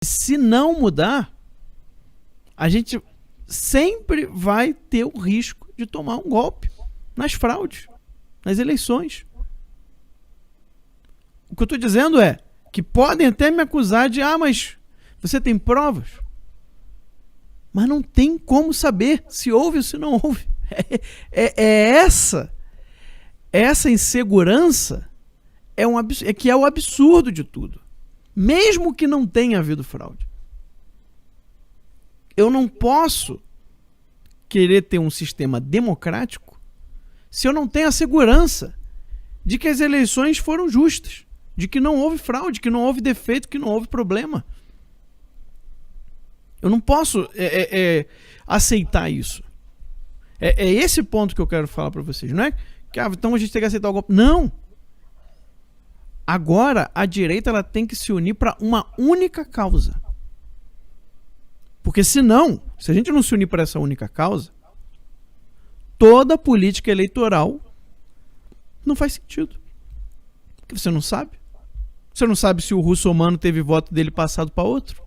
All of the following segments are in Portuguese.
Se não mudar, a gente sempre vai ter o risco de tomar um golpe nas fraudes, nas eleições. O que eu estou dizendo é que podem até me acusar de mas você tem provas? Mas não tem como saber se houve ou se não houve. Essa insegurança que é o absurdo de tudo. Mesmo que não tenha havido fraude. Eu não posso querer ter um sistema democrático se eu não tenho a segurança de que as eleições foram justas, de que não houve fraude, que não houve defeito, que não houve problema. Eu não posso aceitar isso. É esse ponto que eu quero falar para vocês. Não é que então a gente tem que aceitar o golpe. Não. Agora a direita ela tem que se unir para uma única causa. Porque senão, se a gente não se unir para essa única causa, toda política eleitoral não faz sentido. Porque você não sabe. Você não sabe se o russomano teve voto dele passado para outro.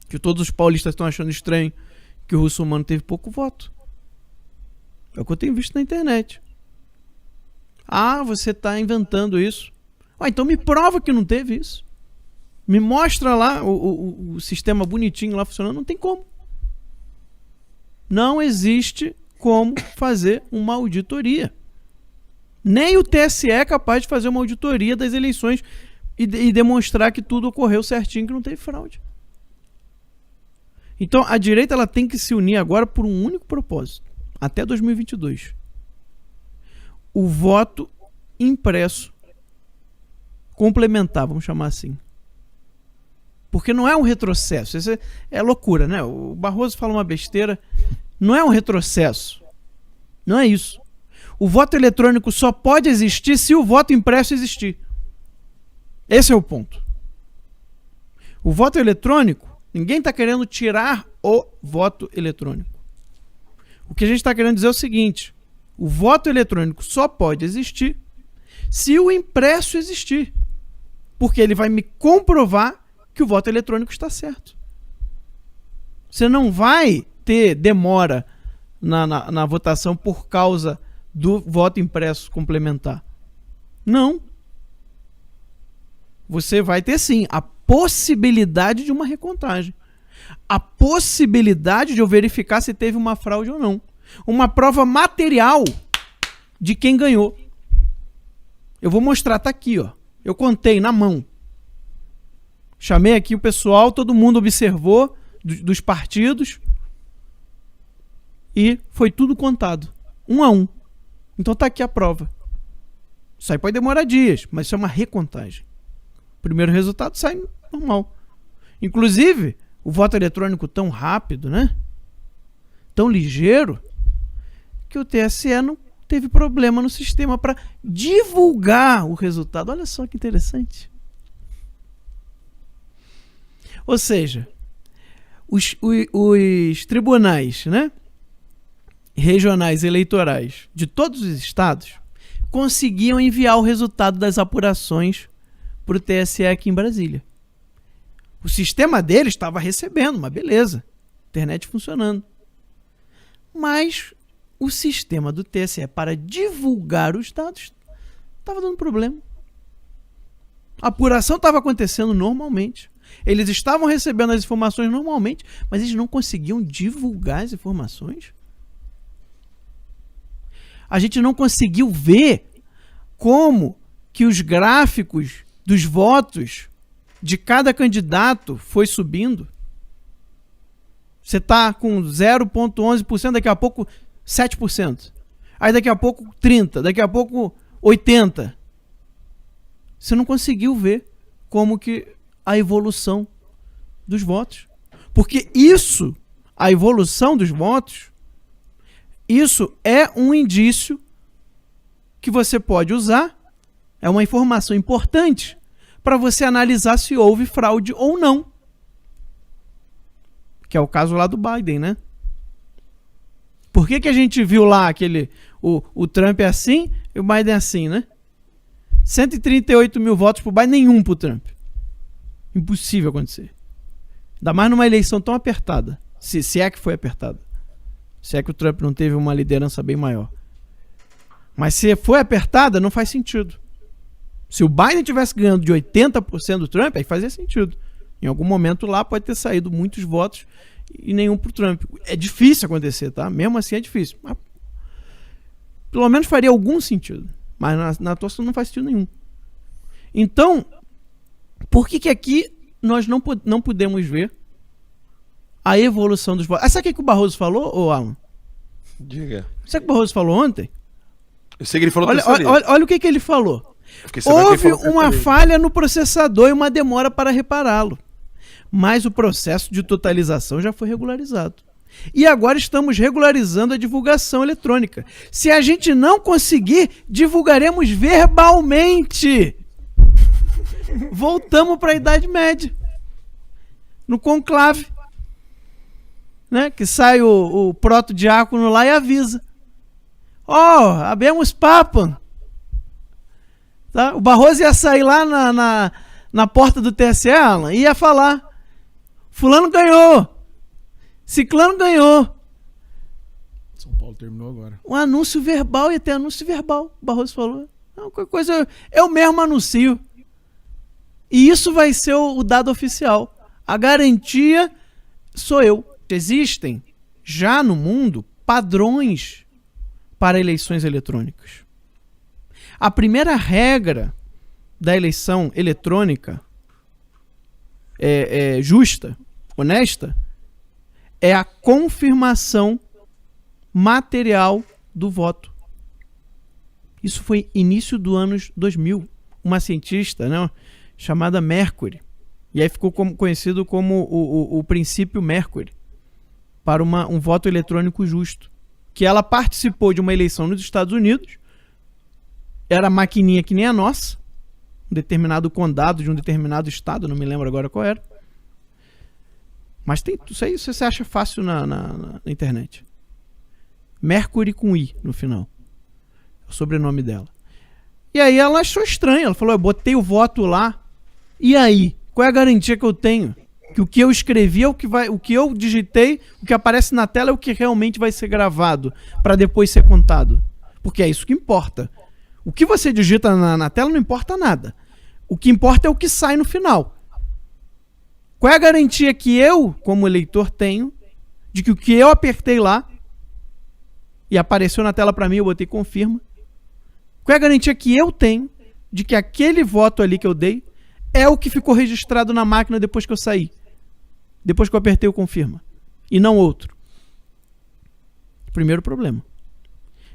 Que todos os paulistas estão achando estranho que o russomano teve pouco voto. É o que eu tenho visto na internet. Você está inventando isso. Então me prova que não teve isso. Me mostra lá o sistema bonitinho lá funcionando. Não tem como. Não existe como fazer uma auditoria. Nem o TSE é capaz de fazer uma auditoria das eleições e demonstrar que tudo ocorreu certinho, que não teve fraude. Então a direita ela tem que se unir agora por um único propósito. Até 2022. O voto impresso complementar, vamos chamar assim. Porque não é um retrocesso. Isso é loucura, né? O Barroso fala uma besteira. Não é um retrocesso. Não é isso. O voto eletrônico só pode existir se o voto impresso existir. Esse é o ponto. O voto eletrônico, ninguém está querendo tirar o voto eletrônico. O que a gente está querendo dizer é o seguinte: o voto eletrônico só pode existir se o impresso existir. Porque ele vai me comprovar que o voto eletrônico está certo. Você não vai ter demora na votação por causa do voto impresso complementar. Não. Você vai ter sim a possibilidade de uma recontagem. A possibilidade de eu verificar se teve uma fraude ou não. Uma prova material de quem ganhou. Eu vou mostrar, tá aqui, ó. Eu contei na mão. Chamei aqui o pessoal, todo mundo observou dos partidos e foi tudo contado, 1 a 1. Então tá aqui a prova. Isso aí pode demorar dias, mas isso é uma recontagem. O primeiro resultado sai normal. Inclusive, o voto eletrônico tão rápido, né? Tão ligeiro, que o TSE não teve problema no sistema para divulgar o resultado. Olha só que interessante. Ou seja, os tribunais, né, regionais eleitorais de todos os estados conseguiam enviar o resultado das apurações para o TSE aqui em Brasília. O sistema deles estava recebendo, mas beleza, internet funcionando. Mas o sistema do TSE para divulgar os dados estava dando problema. A apuração estava acontecendo normalmente. Eles estavam recebendo as informações normalmente, mas eles não conseguiam divulgar as informações. A gente não conseguiu ver como que os gráficos dos votos de cada candidato foi subindo. Você está com 0,11%, daqui a pouco 7%. Aí daqui a pouco 30%, daqui a pouco 80%. Você não conseguiu ver como que a evolução dos votos. Porque isso, a evolução dos votos, isso é um indício que você pode usar, é uma informação importante para você analisar se houve fraude ou não. Que é o caso lá do Biden, né? Por que a gente viu lá o Trump é assim e o Biden é assim, né? 138 mil votos pro Biden, nenhum pro Trump. Impossível acontecer. Ainda mais numa eleição tão apertada. Se é que foi apertada. Se é que o Trump não teve uma liderança bem maior. Mas se foi apertada, não faz sentido. Se o Biden tivesse ganhando de 80% do Trump, aí fazia sentido. Em algum momento lá pode ter saído muitos votos e nenhum pro Trump. É difícil acontecer, tá? Mesmo assim é difícil. Mas, pelo menos faria algum sentido. Mas na atuação não faz sentido nenhum. Então, por que aqui nós não podemos ver a evolução dos votos? Sabe o que o Barroso falou, ô Alan? Diga. Sabe o que o Barroso falou ontem? Eu sei que ele falou olha o que ele falou. Houve uma falha no processador e uma demora para repará-lo. Mas o processo de totalização já foi regularizado. E agora estamos regularizando a divulgação eletrônica. Se a gente não conseguir, divulgaremos verbalmente. Voltamos para a Idade Média. No conclave. Né? Que sai o proto-diácono lá e avisa. Abemos papam. Tá? O Barroso ia sair lá na porta do TSE, Alan, e ia falar: fulano ganhou, ciclano ganhou. São Paulo terminou agora. Um anúncio verbal, ia ter anúncio verbal. O Barroso falou: qualquer coisa eu mesmo anuncio. E isso vai ser o dado oficial. A garantia sou eu. Existem já no mundo padrões para eleições eletrônicas. A primeira regra da eleição eletrônica justa, honesta, é a confirmação material do voto. Isso foi início do anos 2000. Uma cientista, né, chamada Mercury, e aí ficou conhecido como o princípio Mercury, para um voto eletrônico justo. Que ela participou de uma eleição nos Estados Unidos, era maquininha que nem a nossa, um determinado condado de um determinado estado, não me lembro agora qual era. Mas tem isso aí, você acha fácil na internet. Mercury com I no final. É o sobrenome dela. E aí ela achou estranho, ela falou: eu botei o voto lá, e aí? Qual é a garantia que eu tenho? Que o que eu escrevi é o que eu digitei, o que aparece na tela é o que realmente vai ser gravado, para depois ser contado. Porque é isso que importa. O que você digita na tela não importa nada. O que importa é o que sai no final. Qual é a garantia que eu, como eleitor, tenho de que o que eu apertei lá e apareceu na tela para mim, eu botei confirma? Qual é a garantia que eu tenho de que aquele voto ali que eu dei é o que ficou registrado na máquina depois que eu saí? Depois que eu apertei o confirma. E não outro. Primeiro problema.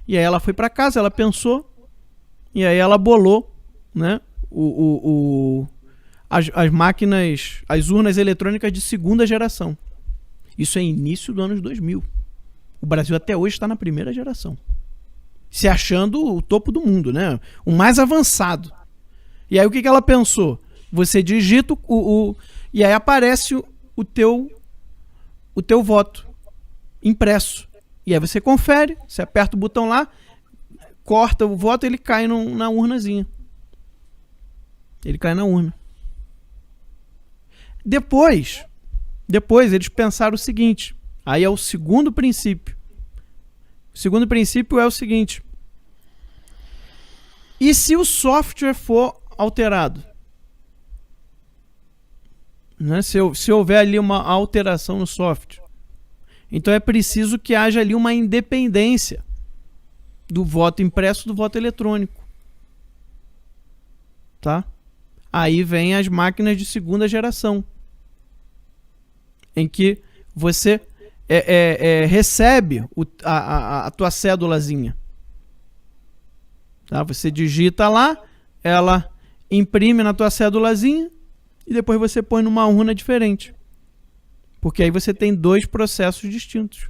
E aí ela foi para casa, ela pensou, e aí ela bolou, né, as máquinas, as urnas eletrônicas de segunda geração. Isso é início do ano 2000. O Brasil até hoje está na primeira geração. Se achando o topo do mundo, né? O mais avançado. E aí o que ela pensou? Você digita e aí aparece o teu voto impresso. E aí você confere, você aperta o botão lá, corta o voto, ele cai na urnazinha. Ele cai na urna. Depois eles pensaram o seguinte, aí é o segundo princípio. O segundo princípio é o seguinte: e se o software for alterado? Né? Se houver ali uma alteração no software, então é preciso que haja ali uma independência do voto impresso do voto eletrônico. Tá? Aí vem as máquinas de segunda geração, em que você recebe a tua cédulazinha. Tá? Você digita lá, ela imprime na tua cédulazinha e depois você põe numa urna diferente. Porque aí você tem dois processos distintos.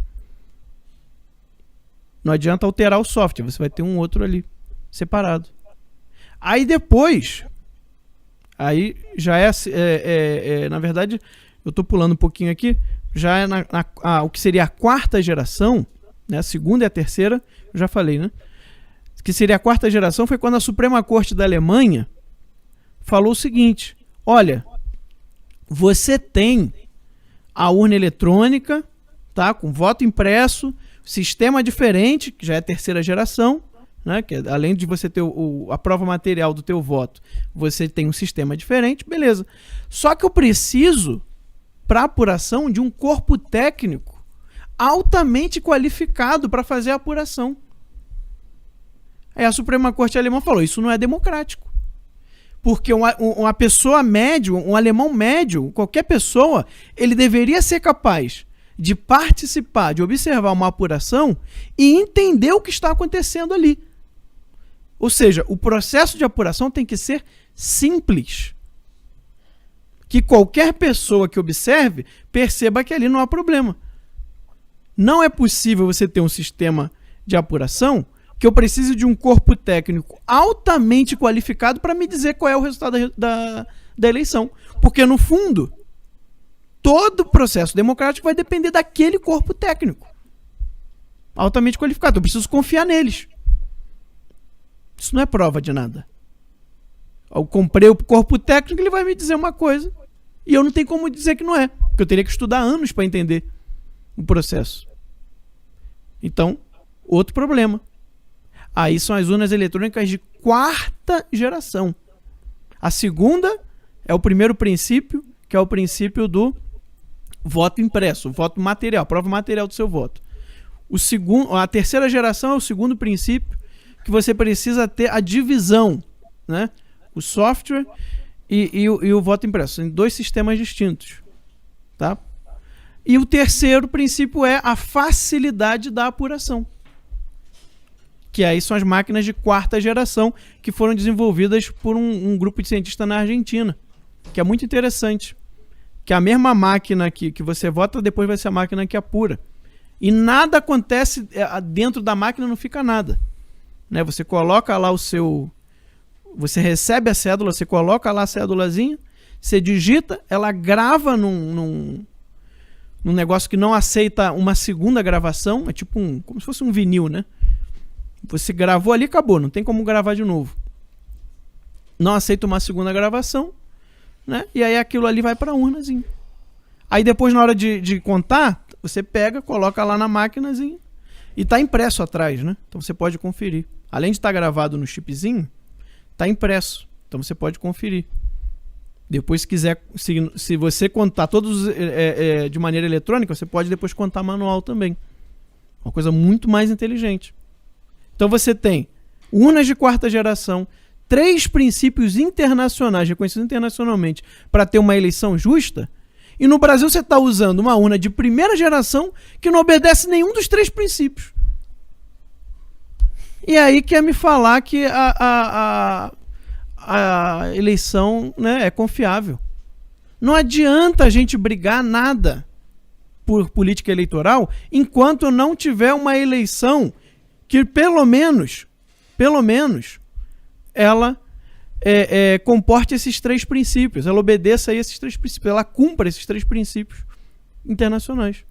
Não adianta alterar o software, você vai ter um outro ali, separado. Aí depois, aí já na verdade, eu estou pulando um pouquinho aqui, já é o que seria a quarta geração, né? A segunda e a terceira, eu já falei, né? O que seria a quarta geração foi quando a Suprema Corte da Alemanha falou o seguinte: olha, você tem a urna eletrônica, tá? Com voto impresso, sistema diferente, que já é a terceira geração, né? Que além de você ter a prova material do teu voto, você tem um sistema diferente, beleza. Só que eu preciso, para apuração, de um corpo técnico altamente qualificado para fazer a apuração. Aí a Suprema Corte alemã falou, isso não é democrático. Porque uma pessoa médio, um alemão médio, qualquer pessoa, ele deveria ser capaz de participar, de observar uma apuração e entender o que está acontecendo ali. Ou seja, o processo de apuração tem que ser simples. Que qualquer pessoa que observe perceba que ali não há problema. Não é possível você ter um sistema de apuração que eu precise de um corpo técnico altamente qualificado para me dizer qual é o resultado da eleição. Porque, no fundo, todo o processo democrático vai depender daquele corpo técnico altamente qualificado. Eu preciso confiar neles. Isso não é prova de nada. Eu comprei o corpo técnico, ele vai me dizer uma coisa e eu não tenho como dizer que não é, porque eu teria que estudar anos para entender o processo. Então, outro problema. Aí são as urnas eletrônicas de quarta geração. A segunda é o primeiro princípio, que é o princípio do voto impresso, voto material, prova material do seu voto. A terceira geração é o segundo princípio, que você precisa ter a divisão, né? O software e o voto impresso. São dois sistemas distintos. Tá? E o terceiro princípio é a facilidade da apuração. Que aí são as máquinas de quarta geração que foram desenvolvidas por um grupo de cientistas na Argentina. Que é muito interessante. Que a mesma máquina que você vota, depois vai ser a máquina que apura. E nada acontece dentro da máquina, não fica nada. Né? Você coloca lá o seu... Você recebe a cédula, você coloca lá a cédulazinha, você digita, ela grava num negócio que não aceita uma segunda gravação, é tipo como se fosse um vinil, né? Você gravou ali, acabou, não tem como gravar de novo. Não aceita uma segunda gravação, né? E aí aquilo ali vai para a urnazinha. Aí depois, na hora de contar, você pega, coloca lá na máquinazinha e está impresso atrás, né? Então você pode conferir. Além de estar gravado no chipzinho, está impresso. Então você pode conferir. Depois, se quiser, se você contar todos de maneira eletrônica, você pode depois contar manual também. Uma coisa muito mais inteligente. Então você tem urnas de quarta geração, 3 princípios internacionais, reconhecidos internacionalmente, para ter uma eleição justa. E no Brasil você está usando uma urna de primeira geração que não obedece nenhum dos 3 princípios. E aí quer me falar que a eleição, né, é confiável. Não adianta a gente brigar nada por política eleitoral enquanto não tiver uma eleição que pelo menos ela comporte esses 3 princípios, ela obedeça a esses 3 princípios, ela cumpra esses 3 princípios internacionais.